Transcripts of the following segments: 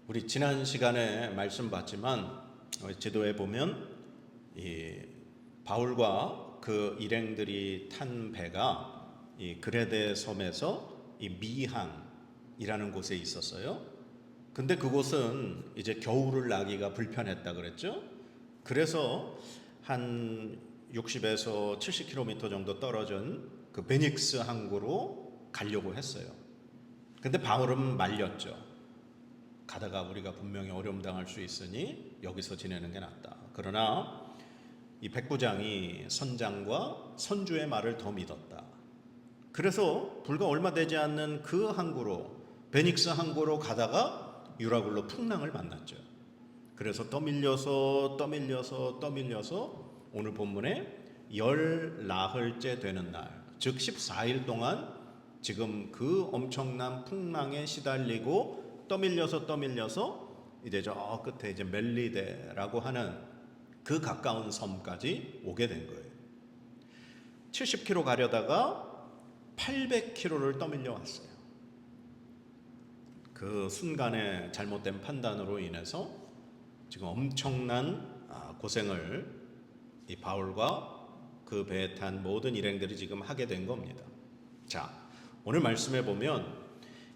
우리 지난 시간에 말씀 봤지만 지도에 보면 이 바울과 그 일행들이 탄 배가 이 그레데 섬에서 이 미항이라는 곳에 있었어요. 근데 그곳은 이제 겨울을 나기가 불편했다 그랬죠. 그래서 한 60에서 70km 정도 떨어진 그 베닉스 항구로 가려고 했어요. 근데 바울은 말렸죠. 가다가 우리가 분명히 어려움 당할 수 있으니 여기서 지내는 게 낫다. 그러나 이 백부장이 선장과 선주의 말을 더 믿었다. 그래서 불과 얼마 되지 않는 그 항구로, 베닉스 항구로 가다가 유라굴로 풍랑을 만났죠. 그래서 떠밀려서 오늘 본문에 열 나흘째 되는 날, 즉 14일 동안 지금 그 엄청난 풍랑에 시달리고 떠밀려서 이제 저 끝에 이제 멜리데라고 하는 그 가까운 섬까지 오게 된 거예요. 70km 가려다가 800km를 떠밀려 왔어요. 그 순간의 잘못된 판단으로 인해서 지금 엄청난 고생을 이 바울과 그 배에 탄 모든 일행들이 지금 하게 된 겁니다. 자, 오늘 말씀해 보면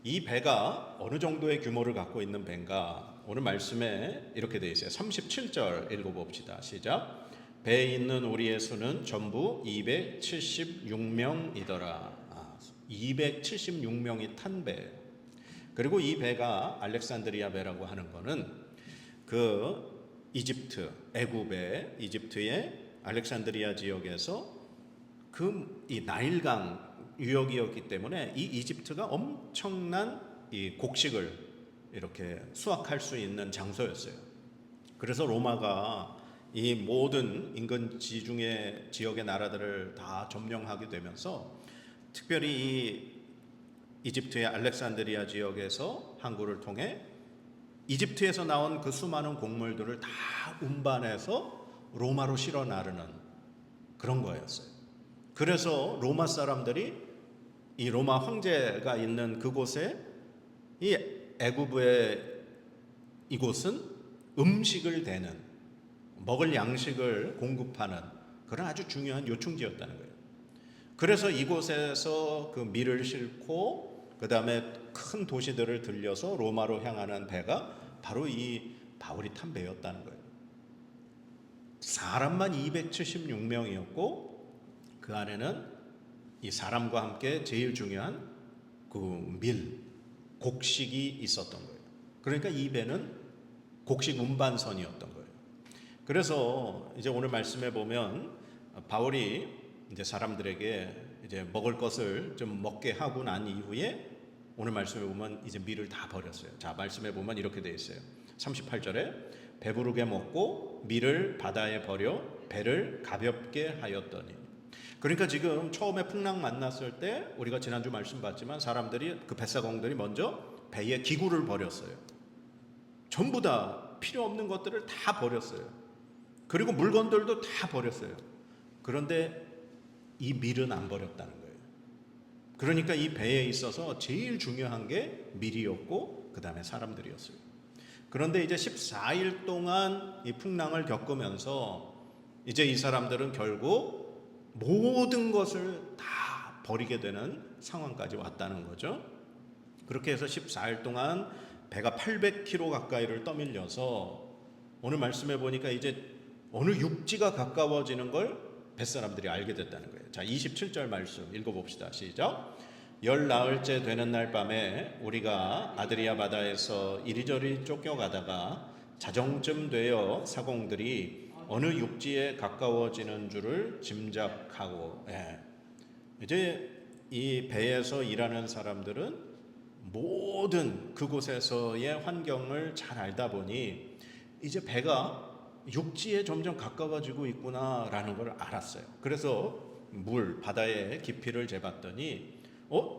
이 배가 어느 정도의 규모를 갖고 있는 배인가? 오늘 말씀에 이렇게 되어 있어요. 37절 읽어봅시다. 시작. 배에 있는 우리의 수는 전부 276명이더라. 276명이 탄 배. 그리고 이 배가 알렉산드리아 배라고 하는 거는 그 이집트, 애굽의 이집트의 알렉산드리아 지역에서 그 이 나일강 유역이었기 때문에 이 이집트가 엄청난 이 곡식을 이렇게 수확할 수 있는 장소였어요. 그래서 로마가 이 모든 인근 지중해 지역의 나라들을 다 점령하게 되면서 특별히 이 이집트의 알렉산드리아 지역에서 항구를 통해 이집트에서 나온 그 수많은 곡물들을 다 운반해서 로마로 실어 나르는 그런 거였어요. 그래서 로마 사람들이 이 로마 황제가 있는 그곳에 이 애굽의 이곳은 음식을 대는 먹을 양식을 공급하는 그런 아주 중요한 요충지였다는 거예요. 그래서 이곳에서 그 밀을 싣고 그 다음에 큰 도시들을 들려서 로마로 향하는 배가 바로 이 바울이 탄 배였다는 거예요. 사람만 276명이었고 그 안에는 이 사람과 함께 제일 중요한 그 곡식이 있었던 거예요. 그러니까 이 배는 곡식 운반선이었던 거예요. 그래서 이제 오늘 말씀에 보면 바울이 이제 사람들에게 이제 먹을 것을 좀 먹게 하고 난 이후에 오늘 말씀에 보면 이제 밀을 다 버렸어요. 자, 말씀에 보면 이렇게 되어 있어요. 38절에 배부르게 먹고 밀을 바다에 버려 배를 가볍게 하였더니. 그러니까 지금 처음에 풍랑 만났을 때 우리가 지난주 말씀 봤지만 사람들이 그 뱃사공들이 먼저 배에 기구를 버렸어요. 전부 다 필요 없는 것들을 다 버렸어요. 그리고 물건들도 다 버렸어요. 그런데 이 밀은 안 버렸다는 거예요. 그러니까 이 배에 있어서 제일 중요한 게 밀이었고 그 다음에 사람들이었어요. 그런데 이제 14일 동안 이 풍랑을 겪으면서 이제 이 사람들은 결국 모든 것을 다 버리게 되는 상황까지 왔다는 거죠. 그렇게 해서 14일 동안 배가 800km 가까이를 떠밀려서 오늘 말씀해 보니까 이제 어느 육지가 가까워지는 걸 뱃사람들이 알게 됐다는 거예요. 자, 27절 말씀 읽어봅시다. 시작. 열 나흘째 되는 날 밤에 우리가 아드리아 바다에서 이리저리 쫓겨가다가 자정쯤 되어 사공들이 어느 육지에 가까워지는 줄을 짐작하고, 이제 이 배에서 일하는 사람들은 모든 그곳에서의 환경을 잘 알다 보니 이제 배가 육지에 점점 가까워지고 있구나라는 걸 알았어요. 그래서 바다의 깊이를 재봤더니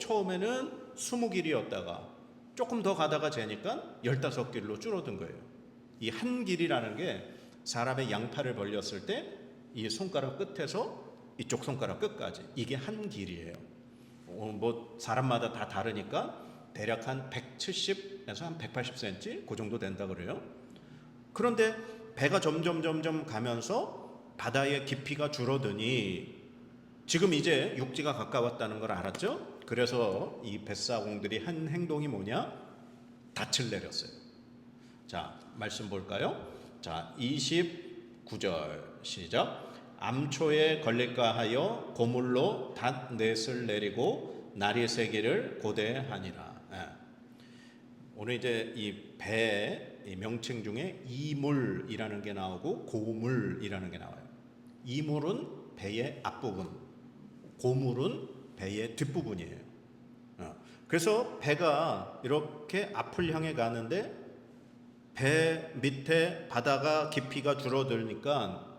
처음에는 20길이었다가 조금 더 가다가 재니까 15길로 줄어든 거예요. 이 한 길이라는 게 사람의 양팔을 벌렸을 때 이 손가락 끝에서 이쪽 손가락 끝까지 이게 한 길이에요. 뭐 사람마다 다 다르니까 대략 한 170에서 한 180cm 그 정도 된다 그래요. 그런데 배가 점점 가면서 바다의 깊이가 줄어드니 지금 이제 육지가 가까웠다는 걸 알았죠. 그래서 이 뱃사공들이 한 행동이 뭐냐? 닻을 내렸어요. 자, 말씀 볼까요? 자, 29절 시작. 암초에 걸릴까 하여 고물로 닷넷을 내리고 날이 새기를 고대하니라. 예. 오늘 이제 이 배 명칭 중에 이물이라는 게 나오고 고물이라는 게 나와요. 이물은 배의 앞부분, 고물은 배의 뒷부분이에요. 그래서 배가 이렇게 앞을 향해 가는데 배 밑에 바다가 깊이가 줄어들니까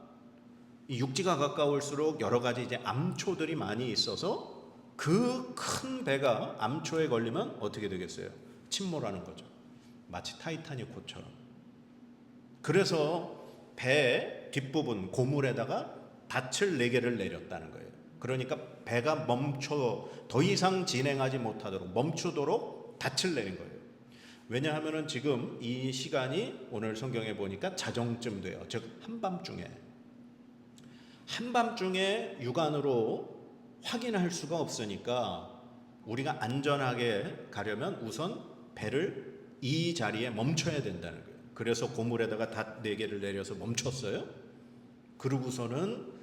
이 육지가 가까울수록 여러 가지 이제 암초들이 많이 있어서 그 큰 배가 암초에 걸리면 어떻게 되겠어요? 침몰하는 거죠. 마치 타이타닉호처럼. 그래서 배 뒷부분 고물에다가 닻을 4개를 내렸다는 거예요. 그러니까 배가 더 이상 진행하지 못하도록 멈추도록 닻을 내린 거예요. 왜냐하면은 지금 이 시간이 오늘 성경에 보니까 자정쯤 돼요. 즉 한밤중에 육안으로 확인할 수가 없으니까 우리가 안전하게 가려면 우선 배를 이 자리에 멈춰야 된다는 거예요. 그래서 고물에다가 닷 4개를 내려서 멈췄어요. 그러고서는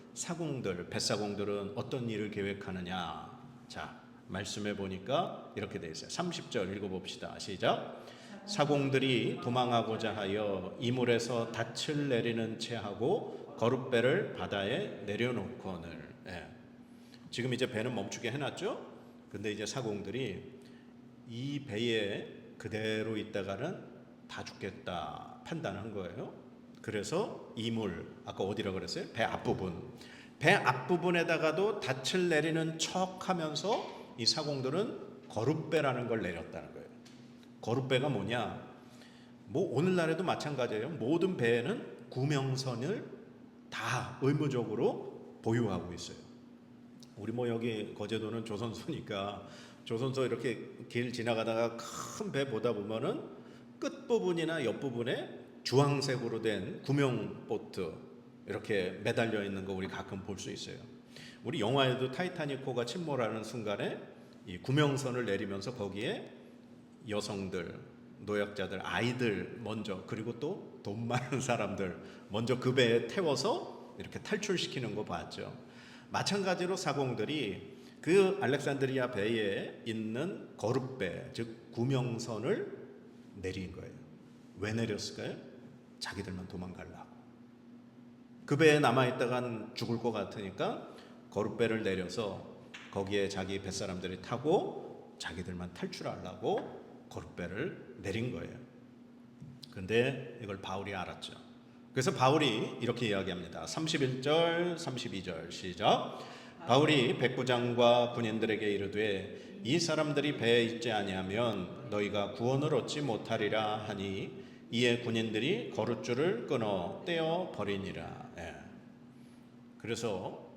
뱃사공들은 어떤 일을 계획하느냐. 자, 말씀해 보니까 이렇게 돼 있어요. 30절 읽어봅시다. 시작. 사공들이 도망하고자 하여 이물에서 닻을 내리는 채 하고 거룻배를 바다에 내려놓거늘. 예. 지금 이제 배는 멈추게 해놨죠. 근데 이제 사공들이 이 배에 그대로 있다가는 다 죽겠다 판단한 거예요. 그래서 이물, 아까 어디라고 그랬어요? 배 앞부분에다가도 닻을 내리는 척 하면서 이 사공들은 거룻배라는 걸 내렸다는 거예요. 거룻배가 뭐냐? 뭐 오늘날에도 마찬가지예요. 모든 배에는 구명선을 다 의무적으로 보유하고 있어요. 우리 뭐 여기 거제도는 조선소니까 조선소 이렇게 길 지나가다가 큰 배 보다 보면은 끝부분이나 옆부분에 주황색으로 된 구명보트 이렇게 매달려 있는 거 우리 가끔 볼 수 있어요. 우리 영화에도 타이타닉호가 침몰하는 순간에 이 구명선을 내리면서 거기에 여성들, 노약자들, 아이들 먼저 그리고 또 돈 많은 사람들 먼저 그 배에 태워서 이렇게 탈출시키는 거 봤죠. 마찬가지로 사공들이 그 알렉산드리아 배에 있는 거룻배, 즉 구명선을 내린 거예요. 왜 내렸을까요? 자기들만 도망가려고. 그 배에 남아있다간 죽을 것 같으니까 거룻배를 내려서 거기에 자기 뱃사람들이 타고 자기들만 탈출하려고 거룻배를 내린 거예요. 근데 이걸 바울이 알았죠. 그래서 바울이 이렇게 이야기합니다. 31절, 32절 시작. 바울이 백부장과 군인들에게 이르되 이 사람들이 배에 있지 아니하면 너희가 구원을 얻지 못하리라 하니 이에 군인들이 거룻줄을 끊어 떼어 버리니라. 예. 그래서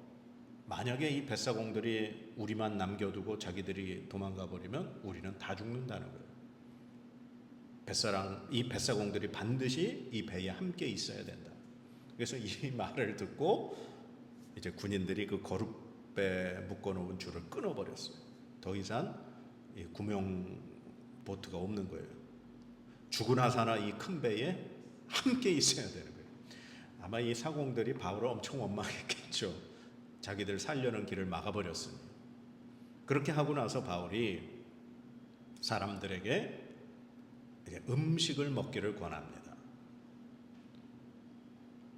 만약에 이 뱃사공들이 우리만 남겨두고 자기들이 도망가 버리면 우리는 다 죽는다는 거예요. 이 뱃사공들이 반드시 이 배에 함께 있어야 된다. 그래서 이 말을 듣고 이제 군인들이 그 거룻배 묶어놓은 줄을 끊어버렸어요. 더 이상 이 구명 보트가 없는 거예요. 죽으나 사나 이 큰 배에 함께 있어야 되는 거예요. 아마 이 사공들이 바울을 엄청 원망했겠죠. 자기들 살려는 길을 막아버렸으니. 그렇게 하고 나서 바울이 사람들에게 이제 음식을 먹기를 권합니다.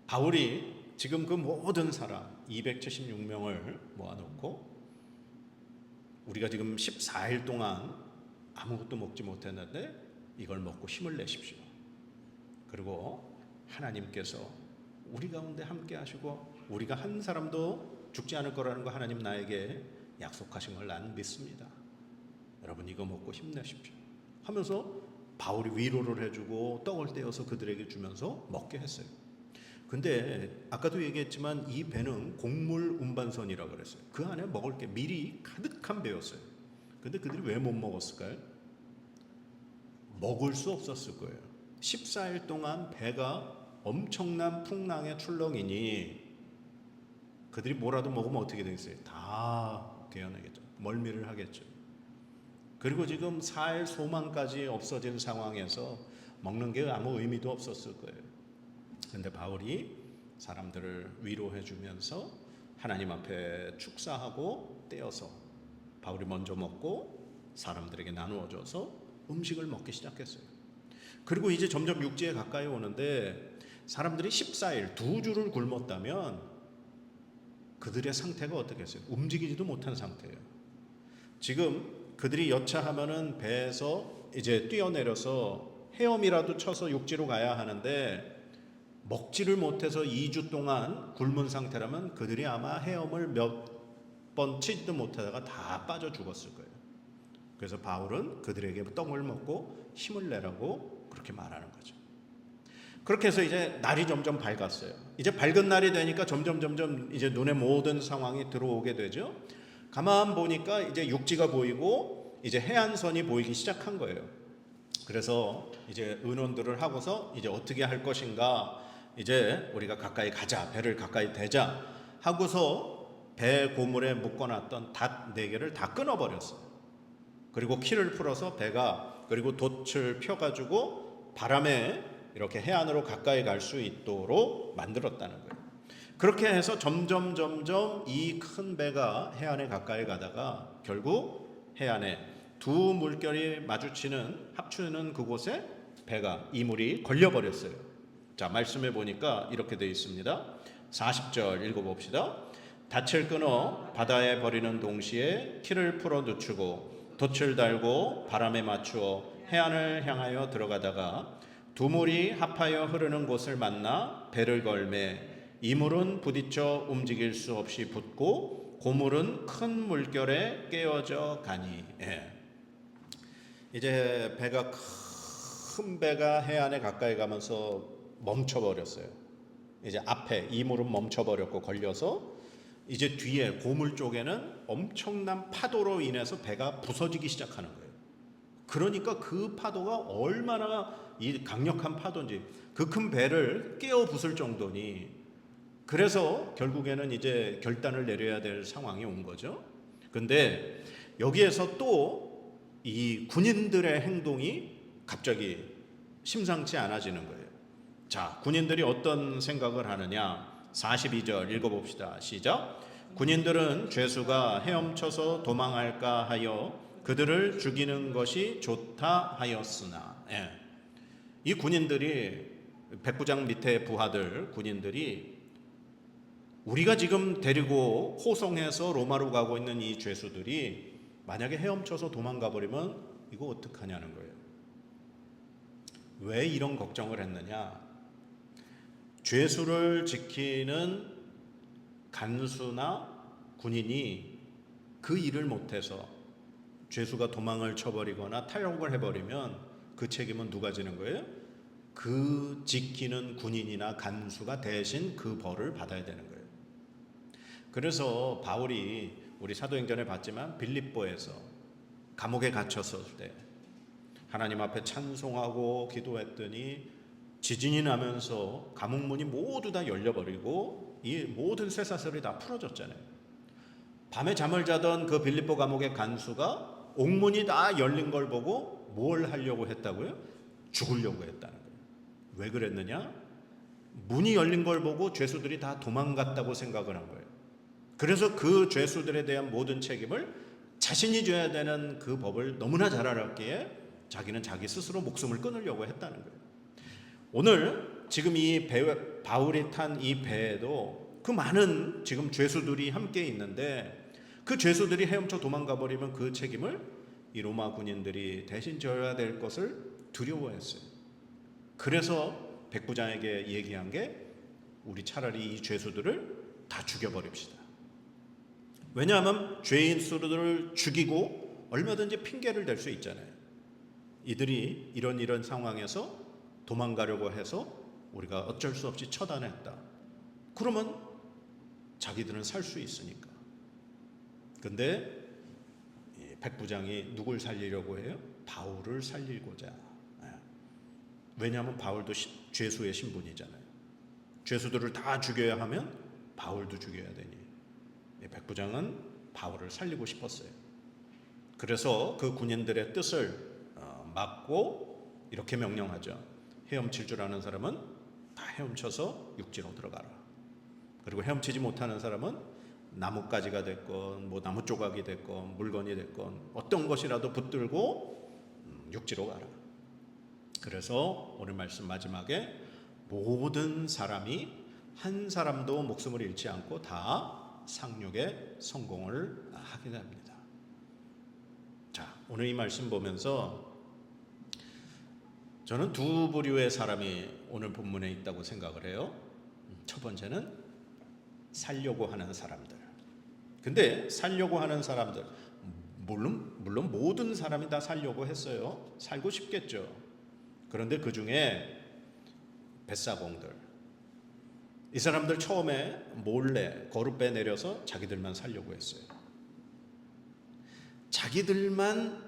바울이 지금 그 모든 사람 276명을 모아놓고 우리가 지금 14일 동안 아무것도 먹지 못했는데 이걸 먹고 힘을 내십시오. 그리고 하나님께서 우리 가운데 함께 하시고 우리가 한 사람도 죽지 않을 거라는 거 하나님 나에게 약속하신 걸 나는 믿습니다. 여러분 이거 먹고 힘내십시오 하면서 바울이 위로를 해주고 떡을 떼어서 그들에게 주면서 먹게 했어요. 근데 아까도 얘기했지만 이 배는 곡물 운반선이라고 그랬어요. 그 안에 먹을 게 밀이 가득한 배였어요. 근데 그들이 왜 못 먹었을까요? 먹을 수 없었을 거예요. 14일 동안 배가 엄청난 풍랑에 출렁이니 그들이 뭐라도 먹으면 어떻게 되겠어요? 다 개어내겠죠. 멀미를 하겠죠. 그리고 지금 살 소망까지 없어진 상황에서 먹는 게 아무 의미도 없었을 거예요. 그런데 바울이 사람들을 위로해 주면서 하나님 앞에 축사하고 떼어서 바울이 먼저 먹고 사람들에게 나누어 줘서 음식을 먹기 시작했어요. 그리고 이제 점점 육지에 가까이 오는데 사람들이 14일 2주를 굶었다면 그들의 상태가 어떻겠어요? 움직이지도 못한 상태예요. 지금 그들이 여차하면은 배에서 이제 뛰어내려서 헤엄이라도 쳐서 육지로 가야 하는데 먹지를 못해서 2주 동안 굶은 상태라면 그들이 아마 헤엄을 몇 번 치지도 못하다가 다 빠져 죽었을 거예요. 그래서 바울은 그들에게 떡을 먹고 힘을 내라고 그렇게 말하는 거죠. 그렇게 해서 이제 날이 점점 밝았어요. 이제 밝은 날이 되니까 점점 이제 눈에 모든 상황이 들어오게 되죠. 가만 보니까 이제 육지가 보이고 이제 해안선이 보이기 시작한 거예요. 그래서 이제 의논들을 하고서 이제 어떻게 할 것인가, 이제 우리가 가까이 가자, 배를 가까이 대자 하고서 배 고물에 묶어놨던 닷 4개를 다 끊어버렸어요. 그리고 키를 풀어서 배가 그리고 돛을 펴가지고 바람에 이렇게 해안으로 가까이 갈 수 있도록 만들었다는 거예요. 그렇게 해서 점점 이 큰 배가 해안에 가까이 가다가 결국 해안에 두 물결이 마주치는 합치는 그곳에 배가 이물이 걸려버렸어요. 자, 말씀해 보니까 이렇게 되어 있습니다. 40절 읽어봅시다. 닻을 끊어 바다에 버리는 동시에 키를 풀어 늦추고 돛을 달고 바람에 맞추어 해안을 향하여 들어가다가 두 물이 합하여 흐르는 곳을 만나 배를 걸매 이물은 부딪혀 움직일 수 없이 붙고 고물은 큰 물결에 깨어져 가니. 이제 큰 배가 해안에 가까이 가면서 멈춰버렸어요. 이제 앞에 이물은 멈춰버렸고 걸려서 이제 뒤에 고물 쪽에는 엄청난 파도로 인해서 배가 부서지기 시작하는 거예요. 그러니까 그 파도가 얼마나 이 강력한 파도인지 그 큰 배를 깨어 부술 정도니, 그래서 결국에는 이제 결단을 내려야 될 상황이 온 거죠. 근데 여기에서 또 이 군인들의 행동이 갑자기 심상치 않아지는 거예요. 자, 군인들이 어떤 생각을 하느냐? 42절 읽어봅시다. 시작. 군인들은 죄수가 헤엄쳐서 도망할까 하여 그들을 죽이는 것이 좋다 하였으나. 이 군인들이 백부장 밑에 부하들 군인들이 우리가 지금 데리고 호송해서 로마로 가고 있는 이 죄수들이 만약에 헤엄쳐서 도망가 버리면 이거 어떡하냐는 거예요. 왜 이런 걱정을 했느냐? 죄수를 지키는 간수나 군인이 그 일을 못해서 죄수가 도망을 쳐버리거나 탈옥을 해버리면 그 책임은 누가 지는 거예요? 그 지키는 군인이나 간수가 대신 그 벌을 받아야 되는 거예요. 그래서 바울이 우리 사도행전에 봤지만 빌립보에서 감옥에 갇혔을 때 하나님 앞에 찬송하고 기도했더니 지진이 나면서 감옥문이 모두 다 열려버리고 이 모든 쇠사슬이 다 풀어졌잖아요. 밤에 잠을 자던 그 빌립보 감옥의 간수가 옥문이 다 열린 걸 보고 뭘 하려고 했다고요? 죽으려고 했다는 거예요. 왜 그랬느냐? 문이 열린 걸 보고 죄수들이 다 도망갔다고 생각을 한 거예요. 그래서 그 죄수들에 대한 모든 책임을 자신이 져야 되는 그 법을 너무나 잘 알았기에 자기는 자기 스스로 목숨을 끊으려고 했다는 거예요. 오늘 지금 이 바울이 탄 이 배에도 그 많은 지금 죄수들이 함께 있는데 그 죄수들이 헤엄쳐 도망가 버리면 그 책임을 이 로마 군인들이 대신 져야 될 것을 두려워했어요. 그래서 백부장에게 얘기한 게 우리 차라리 이 죄수들을 다 죽여버립시다. 왜냐하면 죄인수들을 죽이고 얼마든지 핑계를 댈 수 있잖아요. 이들이 이런 상황에서 도망가려고 해서 우리가 어쩔 수 없이 처단했다. 그러면 자기들은 살 수 있으니까. 근데 백부장이 누굴 살리려고 해요? 바울을 살리고자. 왜냐하면 바울도 죄수의 신분이잖아요. 죄수들을 다 죽여야 하면 바울도 죽여야 되니 백부장은 바울을 살리고 싶었어요. 그래서 그 군인들의 뜻을 막고 이렇게 명령하죠. 헤엄칠 줄 아는 사람은 다 헤엄쳐서 육지로 들어가라. 그리고 헤엄치지 못하는 사람은 나뭇가지가 됐건 뭐 나무 조각이 됐건 물건이 됐건 어떤 것이라도 붙들고 육지로 가라. 그래서 오늘 말씀 마지막에 모든 사람이 한 사람도 목숨을 잃지 않고 다 상륙에 성공을 하게 됩니다. 자, 오늘 이 말씀 보면서 저는 두 부류의 사람이 오늘 본문에 있다고 생각을 해요. 첫 번째는 살려고 하는 사람들. 근데 살려고 하는 사람들, 물론 모든 사람이 다 살려고 했어요. 살고 싶겠죠. 그런데 그 중에 벳사공들, 이 사람들 처음에 몰래 거룻배 내려서 자기들만 살려고 했어요. 자기들만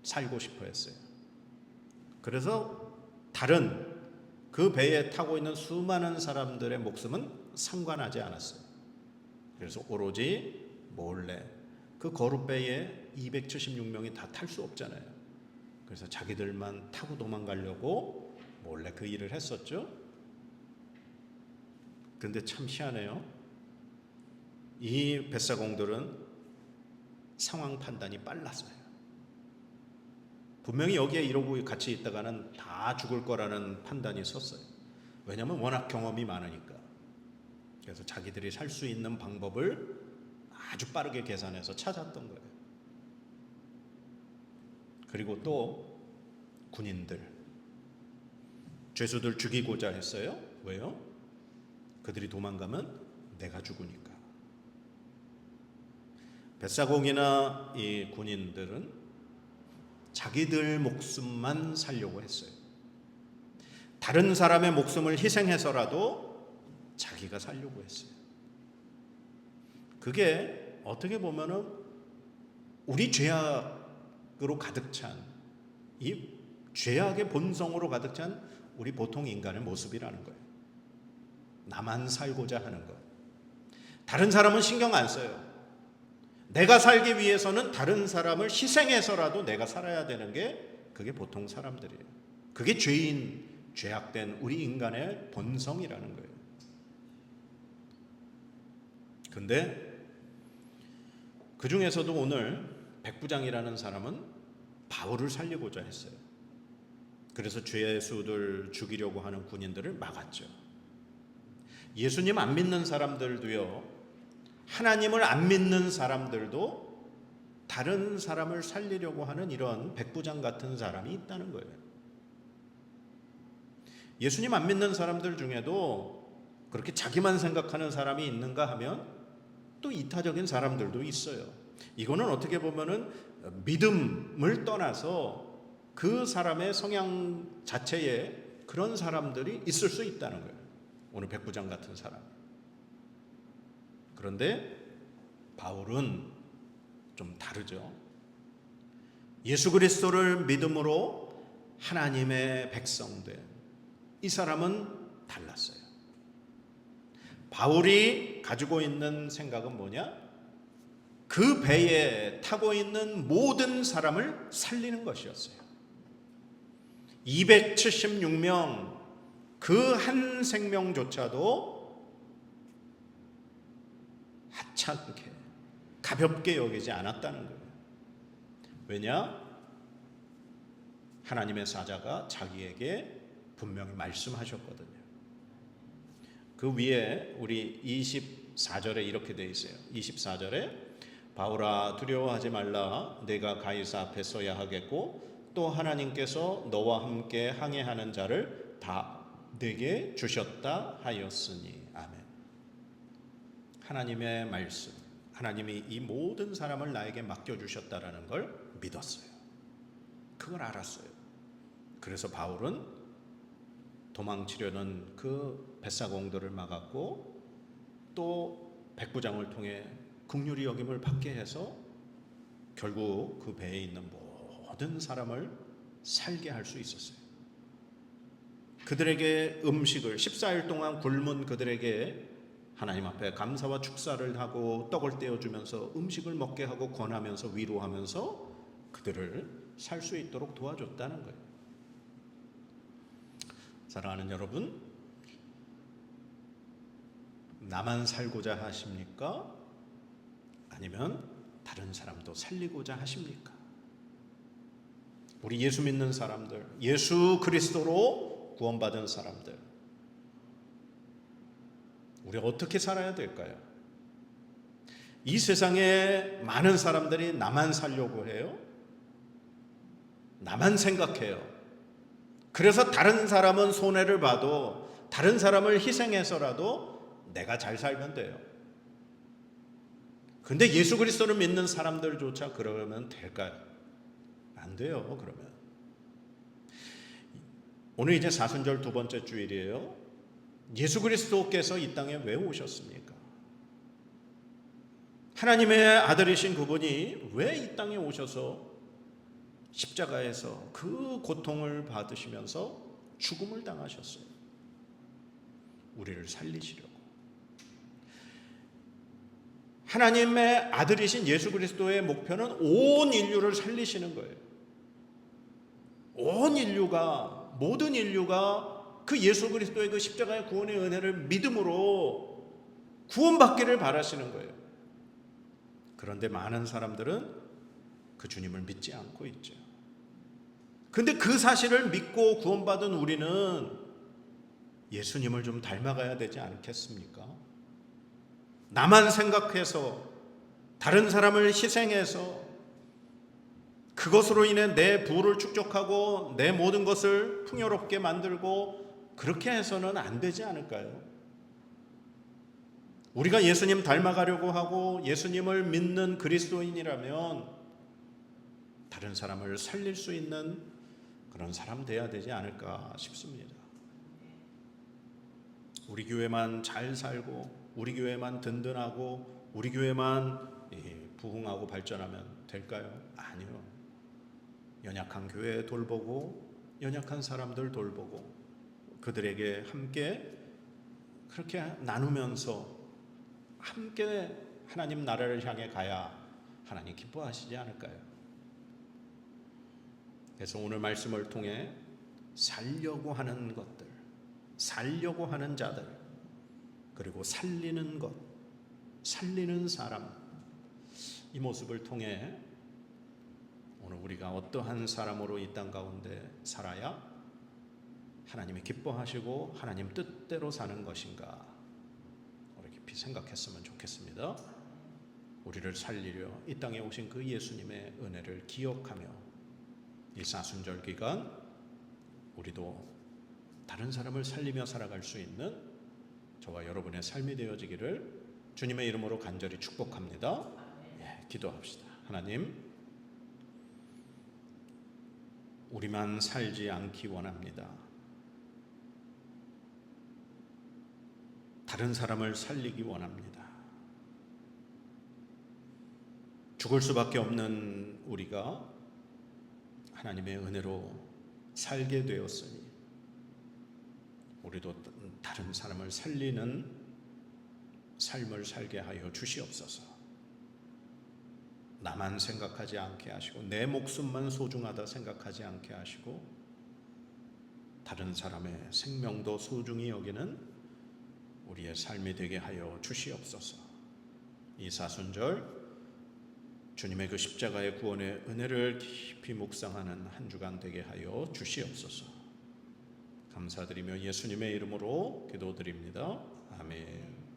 살고 싶어 했어요. 그래서 다른 그 배에 타고 있는 수많은 사람들의 목숨은 상관하지 않았어요. 그래서 오로지 몰래 그 거룻배에 276명이 다 탈 수 없잖아요. 그래서 자기들만 타고 도망가려고 몰래 그 일을 했었죠. 그런데 참 희한해요. 이 벳사공들은 상황 판단이 빨랐어요. 분명히 여기에 이러고 같이 있다가는 다 죽을 거라는 판단이 섰어요. 왜냐하면 워낙 경험이 많으니까. 그래서 자기들이 살 수 있는 방법을 아주 빠르게 계산해서 찾았던 거예요. 그리고 또 군인들, 죄수들 죽이고자 했어요. 왜요? 그들이 도망가면 내가 죽으니까. 벳사공이나 이 군인들은 자기들 목숨만 살려고 했어요. 다른 사람의 목숨을 희생해서라도 자기가 살려고 했어요. 그게 어떻게 보면은 우리 죄악으로 가득 찬, 이 죄악의 본성으로 가득 찬 우리 보통 인간의 모습이라는 거예요. 나만 살고자 하는 것. 다른 사람은 신경 안 써요. 내가 살기 위해서는 다른 사람을 희생해서라도 내가 살아야 되는 게 그게 보통 사람들이에요. 그게 죄악된 우리 인간의 본성이라는 거예요. 근데 그 중에서도 오늘 백부장이라는 사람은 바울을 살리고자 했어요. 그래서 죄수들 죽이려고 하는 군인들을 막았죠. 예수님 안 믿는 사람들도요, 하나님을 안 믿는 사람들도 다른 사람을 살리려고 하는 이런 백부장 같은 사람이 있다는 거예요. 예수님 안 믿는 사람들 중에도 그렇게 자기만 생각하는 사람이 있는가 하면 또 이타적인 사람들도 있어요. 이거는 어떻게 보면은 믿음을 떠나서 그 사람의 성향 자체에 그런 사람들이 있을 수 있다는 거예요. 오늘 백부장 같은 사람. 그런데 바울은 좀 다르죠. 예수 그리스도를 믿음으로 하나님의 백성된 이 사람은 달랐어요. 바울이 가지고 있는 생각은 뭐냐? 그 배에 타고 있는 모든 사람을 살리는 것이었어요. 276명 그 한 생명조차도 하찮게 가볍게 여기지 않았다는 거예요. 왜냐? 하나님의 사자가 자기에게 분명히 말씀하셨거든요. 그 위에 우리 24절에 이렇게 되어 있어요. 24절에 바울아 두려워하지 말라. 내가 가이사 앞에 서야 하겠고 또 하나님께서 너와 함께 항해하는 자를 다 내게 주셨다 하였으니. 아멘. 하나님의 말씀, 하나님이 이 모든 사람을 나에게 맡겨주셨다라는 걸 믿었어요. 그걸 알았어요. 그래서 바울은 도망치려는 그 벳사공들을 막았고 또 백부장을 통해 긍휼히 여김을 받게 해서 결국 그 배에 있는 모든 사람을 살게 할 수 있었어요. 그들에게 음식을 14일 동안 굶은 그들에게 하나님 앞에 감사와 축사를 하고 떡을 떼어주면서 음식을 먹게 하고 권하면서 위로하면서 그들을 살 수 있도록 도와줬다는 거예요. 사랑하는 여러분, 나만 살고자 하십니까? 아니면 다른 사람도 살리고자 하십니까? 우리 예수 믿는 사람들, 예수 그리스도로 구원받은 사람들, 우리 어떻게 살아야 될까요? 이 세상에 많은 사람들이 나만 살려고 해요. 나만 생각해요. 그래서 다른 사람은 손해를 봐도 다른 사람을 희생해서라도 내가 잘 살면 돼요. 근데 예수 그리스도를 믿는 사람들조차 그러면 될까요? 안 돼요. 그러면 오늘 이제 사순절 두 번째 주일이에요. 예수 그리스도께서 이 땅에 왜 오셨습니까? 하나님의 아들이신 그분이 왜 이 땅에 오셔서 십자가에서 그 고통을 받으시면서 죽음을 당하셨어요? 우리를 살리시려고. 하나님의 아들이신 예수 그리스도의 목표는 온 인류를 살리시는 거예요. 온 인류가, 모든 인류가 그 예수 그리스도의 그 십자가의 구원의 은혜를 믿음으로 구원받기를 바라시는 거예요. 그런데 많은 사람들은 그 주님을 믿지 않고 있죠. 근데 그 사실을 믿고 구원받은 우리는 예수님을 좀 닮아가야 되지 않겠습니까? 나만 생각해서 다른 사람을 희생해서 그것으로 인해 내 부를 축적하고 내 모든 것을 풍요롭게 만들고 그렇게 해서는 안 되지 않을까요? 우리가 예수님 닮아가려고 하고 예수님을 믿는 그리스도인이라면 다른 사람을 살릴 수 있는 그런 사람 돼야 되지 않을까 싶습니다. 우리 교회만 잘 살고 우리 교회만 든든하고 우리 교회만 부흥하고 발전하면 될까요? 아니요. 연약한 교회 돌보고 연약한 사람들 돌보고 그들에게 함께 그렇게 나누면서 함께 하나님 나라를 향해 가야 하나님 기뻐하시지 않을까요? 그래서 오늘 말씀을 통해 살려고 하는 것들, 살려고 하는 자들, 그리고 살리는 것, 살리는 사람, 이 모습을 통해 오늘 우리가 어떠한 사람으로 이 땅 가운데 살아야 하나님이 기뻐하시고 하나님 뜻대로 사는 것인가, 우리 깊이 생각했으면 좋겠습니다. 우리를 살리려 이 땅에 오신 그 예수님의 은혜를 기억하며 이 사순절 기간 우리도 다른 사람을 살리며 살아갈 수 있는 저와 여러분의 삶이 되어지기를 주님의 이름으로 간절히 축복합니다. 기도합시다. 하나님, 우리만 살지 않기 원합니다. 다른 사람을 살리기 원합니다. 죽을 수밖에 없는 우리가 하나님의 은혜로 살게 되었으니 우리도 다른 사람을 살리는 삶을 살게 하여 주시옵소서. 나만 생각하지 않게 하시고 내 목숨만 소중하다 생각하지 않게 하시고 다른 사람의 생명도 소중히 여기는 우리의 삶이 되게 하여 주시옵소서. 이 사순절 주님의 그 십자가의 구원의 은혜를 깊이 묵상하는 한 주간 되게 하여 주시옵소서. 감사드리며 예수님의 이름으로 기도드립니다. 아멘.